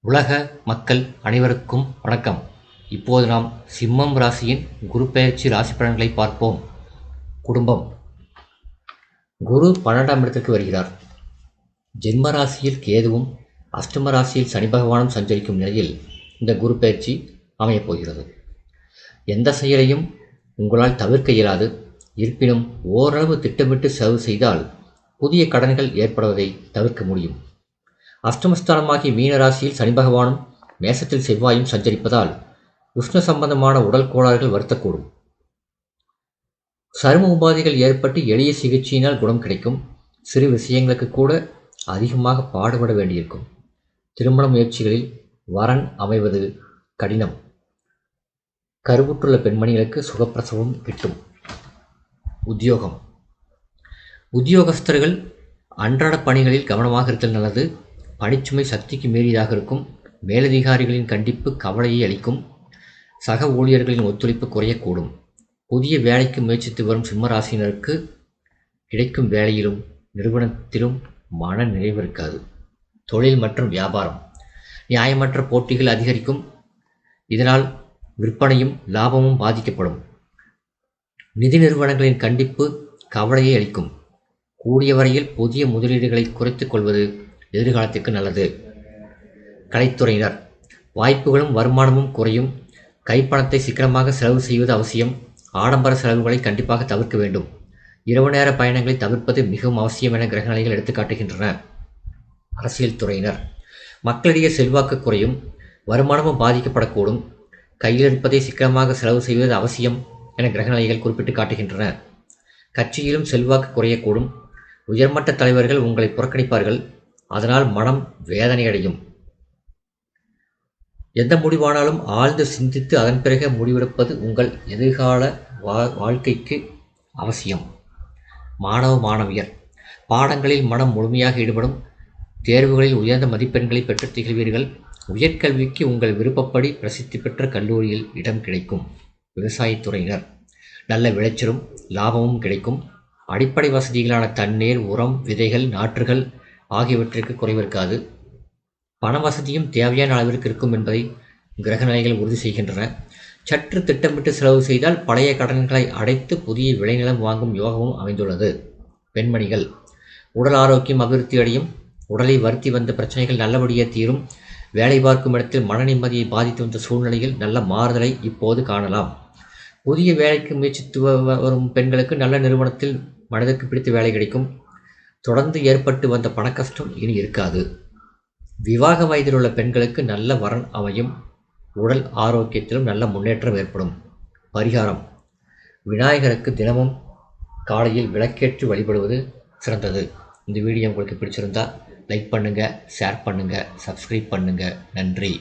உலக மக்கள் அனைவருக்கும் வணக்கம். இப்போது நாம் சிம்மம் ராசியின் குரு பெயர்ச்சி ராசி பலன்களை பார்ப்போம். குடும்பம். குரு 12ஆம் இடத்திற்கு வருகிறார். ஜென்ம ராசியில் கேதுவும் அஷ்டம ராசியில் சனி பகவானும் சஞ்சரிக்கும் நிலையில் இந்த குரு பெயர்ச்சி அமையப் போகிறது. எந்த செயலையும் உங்களால் தவிர்க்க இயலாது. இருப்பினும் ஓரளவு திட்டமிட்டு செலவு செய்தால் புதிய கடன்கள் ஏற்படுவதை தவிர்க்க முடியும். அஷ்டமஸ்தானமாகிய மீன ராசியில் சனி பகவானும் மேசத்தில் செவ்வாயும் சஞ்சரிப்பதால் உஷ்ண சம்பந்தமான உடல் கோளாறுகள் வருத்தக்கூடும். சரும உபாதைகள் ஏற்பட்டு எளிய சிகிச்சையினால் குணம் கிடைக்கும். சிறு விஷயங்களுக்கு கூட அதிகமாக பாடுபட வேண்டியிருக்கும். திருமண முயற்சிகளில் வரன் அமைவது கடினம். கருவுற்றுள்ள பெண்மணிகளுக்கு சுகப்பிரசவம் கிட்டும். உத்தியோகம். உத்தியோகஸ்தர்கள் அன்றாட பணிகளில் கவனமாக இருத்தல் நல்லது. பணிச்சுமை சக்திக்கு மீறியதாக இருக்கும். மேலதிகாரிகளின் கண்டிப்பு கவலையை அளிக்கும். சக ஊழியர்களின் ஒத்துழைப்பு குறையக்கூடும். புதிய வேலைக்கு முயற்சித்து வரும் சிம்மராசினருக்கு கிடைக்கும் வேலையிலும் நிறுவனத்திலும் மன நிறைவு இருக்காது. தொழில் மற்றும் வியாபாரம். நியாயமற்ற போட்டிகள் அதிகரிக்கும். இதனால் விற்பனையும் லாபமும் பாதிக்கப்படும். நிதி நிறுவனங்களின் கண்டிப்பு கவலையை அளிக்கும். கூடிய வரையில் புதிய முதலீடுகளை குறைத்துக் கொள்வது எதிர்காலத்திற்கு நல்லது. கலைத்துறையினர். வாய்ப்புகளும் வருமானமும் குறையும். கைப்பணத்தை சிக்கனமாக செலவு செய்வது அவசியம். ஆடம்பர செலவுகளை கண்டிப்பாக தவிர்க்க வேண்டும். இரவு நேர பயணங்களை தவிர்ப்பது மிகவும் அவசியம் என கிரகநிலைகள் எடுத்துக்காட்டுகின்றன. அரசியல் துறையினர். மக்களிடையே செல்வாக்கு குறையும். வருமானமும் பாதிக்கப்படக்கூடும். கையில் இருப்பதை சிக்கனமாக செலவு செய்வது அவசியம் என கிரகநிலைகள் குறிப்பிட்டு காட்டுகின்றன. கட்சியிலும் செல்வாக்கு குறையக்கூடும். உயர்மட்ட தலைவர்கள் உங்களை புறக்கணிப்பார்கள். அதனால் மனம் வேதனையடையும். எந்த முடிவானாலும் ஆழ்ந்து சிந்தித்து அதன் பிறகு முடிவெடுப்பது உங்கள் எதிர்கால வாழ்க்கைக்கு அவசியம். மாணவ மாணவியர். பாடங்களில் மனம் முழுமையாக ஈடுபடும். தேர்வுகளில் உயர்ந்த மதிப்பெண்களை பெற்று திகழ்வீர்கள். உயர்கல்விக்கு உங்கள் விருப்பப்படி பிரசித்தி பெற்ற கல்லூரியில் இடம் கிடைக்கும். விவசாயத்துறையினர். நல்ல விளைச்சலும் லாபமும் கிடைக்கும். அடிப்படை வசதிகளான தண்ணீர், உரம், விதைகள், நாற்றுகள் ஆகியவற்றிற்கு குறைவிருக்காது. பண வசதியும் தேவையான அளவிற்கு இருக்கும் என்பதை கிரகநிலைகள் உறுதி செய்கின்றன. சற்று திட்டமிட்டு செலவு செய்தால் பழைய கடன்களை அடைத்து புதிய விளைநிலம் வாங்கும் யோகமும் அமைந்துள்ளது. பெண்மணிகள். உடல் ஆரோக்கியம் அபிவிருத்தி அடையும். உடலை வருத்தி வந்த பிரச்சனைகள் நல்லபடியே தீரும். வேலை பார்க்கும் இடத்தில் மன நிம்மதியை பாதித்து வந்த சூழ்நிலையில் நல்ல மாறுதலை இப்போது காணலாம். புதிய வேலைக்கு முயற்சித்து வரும் பெண்களுக்கு நல்ல நிறுவனத்தில் மனதிற்கு பிடித்த வேலை கிடைக்கும். தொடர்ந்து ஏற்பட்டு வந்த பணக்கஷ்டம் இனி இருக்காது. விவாக வயதில் உள்ள பெண்களுக்கு நல்ல வரன் அமையும். உடல் ஆரோக்கியத்திலும் நல்ல முன்னேற்றம் ஏற்படும். பரிகாரம். விநாயகருக்கு தினமும் காலையில் விளக்கேற்றி வழிபடுவது சிறந்தது. இந்த வீடியோ உங்களுக்கு பிடிச்சிருந்தா லைக் பண்ணுங்கள், ஷேர் பண்ணுங்கள், சப்ஸ்கிரைப் பண்ணுங்கள். நன்றி.